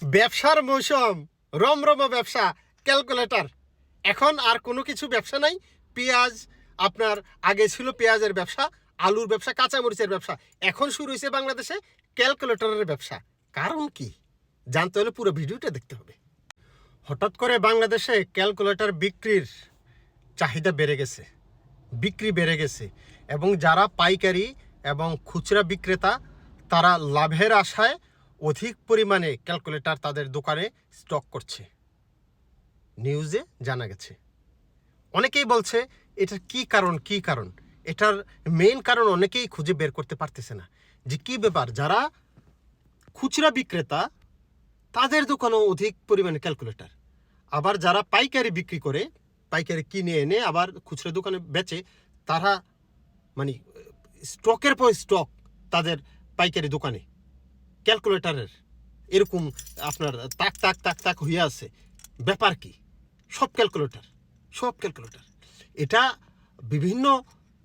ব্যবসার মৌসুম, রমরমা ব্যবসা, ক্যালকুলেটর। এখন আর কোনো কিছু ব্যবসা নাই। পেঁয়াজ আপনার আগে ছিল পেঁয়াজের ব্যবসা, আলুর ব্যবসা, কাঁচামরিচের ব্যবসা। এখন শুরু হয়েছে বাংলাদেশে ক্যালকুলেটরের ব্যবসা। কারণ কি জানতে হলে পুরো ভিডিওটা দেখতে হবে। হঠাৎ করে বাংলাদেশে ক্যালকুলেটর বিক্রির চাহিদা বেড়ে গেছে, বিক্রি বেড়ে গেছে, এবং যারা পাইকারি এবং খুচরা বিক্রেতা তারা লাভের আশায় অধিক পরিমাণে ক্যালকুলেটর তাদের দোকানে স্টক করছে। নিউজে জানা গেছে। অনেকেই বলছে এটার কি কারণ এটার মেইন কারণ অনেকেই খুঁজে বের করতে পারতেছে না যে কি ব্যাপার। যারা খুচরা বিক্রেতা তাদের দোকানেও অধিক পরিমাণে ক্যালকুলেটর, আবার যারা পাইকারি বিক্রি করে, পাইকারি কিনে এনে আবার খুচরা দোকানে বেচে, তারা মানে স্টকের পর স্টক তাদের পাইকারি দোকানে ক্যালকুলেটরের এরকম আপনার তাক তাক তাক তাক হয়ে আছে। ব্যাপার কি? সব ক্যালকুলেটর। এটা বিভিন্ন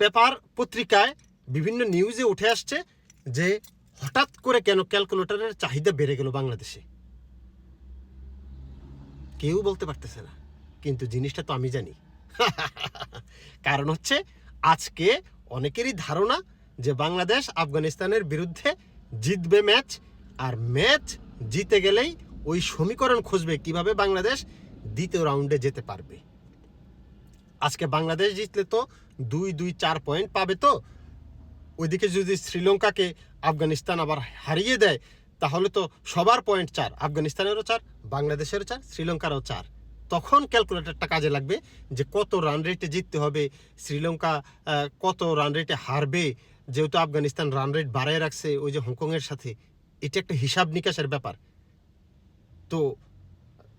পেপার পত্রিকায় বিভিন্ন নিউজে উঠে আসছে যে হঠাৎ করে কেন ক্যালকুলেটরের চাহিদা বেড়ে গেল বাংলাদেশে। কেউ বলতে পারতেছে না, কিন্তু জিনিসটা তো আমি জানি। কারণ হচ্ছে আজকে অনেকেরই ধারণা যে বাংলাদেশ আফগানিস্তানের বিরুদ্ধে জিতবে ম্যাচ, আর ম্যাচ জিতে গেলেই ওই সমীকরণ খুঁজবে কিভাবে বাংলাদেশ দ্বিতীয় রাউন্ডে যেতে পারবে। আজকে বাংলাদেশ জিতলে তো 2-4 পয়েন্ট পাবে। তো ওইদিকে যদি শ্রীলঙ্কাকে আফগানিস্তান আবার হারিয়ে দেয় তাহলে তো সবার পয়েন্ট 4, আফগানিস্তানেরও 4, বাংলাদেশেরও 4, শ্রীলঙ্কারও 4। তখন ক্যালকুলেটরটা কাজে লাগবে যে কত রান রেটে জিততে হবে, শ্রীলঙ্কা কত রান রেটে হারবে, যেহেতু আফগানিস্তান রান রেট বাড়ায় রাখছে ওই যে হংকংয়ের সাথে। এটা একটা হিসাব নিকাশের ব্যাপার। তো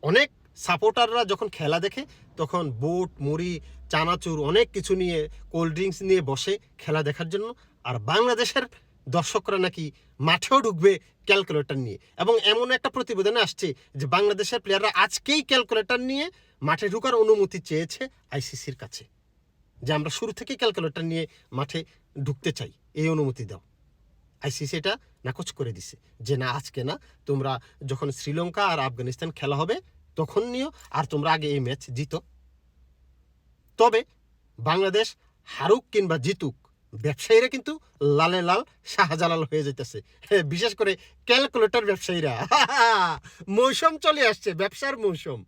অনেক সাপোর্টাররা যখন খেলা দেখে তখন বুট, মুড়ি, চানাচুর অনেক কিছু নিয়ে, কোল্ড ড্রিঙ্কস নিয়ে বসে খেলা দেখার জন্য। আর বাংলাদেশের দর্শকরা নাকি মাঠেও ঢুকবে ক্যালকুলেটর নিয়ে, এবং এমন একটা প্রতিবেদনে আসছে যে বাংলাদেশের প্লেয়াররা আজকেই ক্যালকুলেটর নিয়ে মাঠে ঢুকার অনুমতি চেয়েছে আইসিসির কাছে, যে আমরা শুরু থেকেই ক্যালকুলেটর নিয়ে মাঠে ঢুকতে চাই, এই অনুমতি দাও। আইসিসি এটা নাকচ করে দিছে যে না, আজকে না, তোমরা যখন শ্রীলঙ্কা আর আফগানিস্তান খেলা হবে তখন নিও, আর তোমরা আগে এই ম্যাচ জিতো। তবে বাংলাদেশ হারুক কিংবা জিতুক, ব্যবসায়ীরা কিন্তু লালে লাল শাহজালাল হয়ে যেতেছে, বিশেষ করে ক্যালকুলেটর ব্যবসায়ীরা। মৌসুম চলে আসছে, ব্যবসার মৌসুম।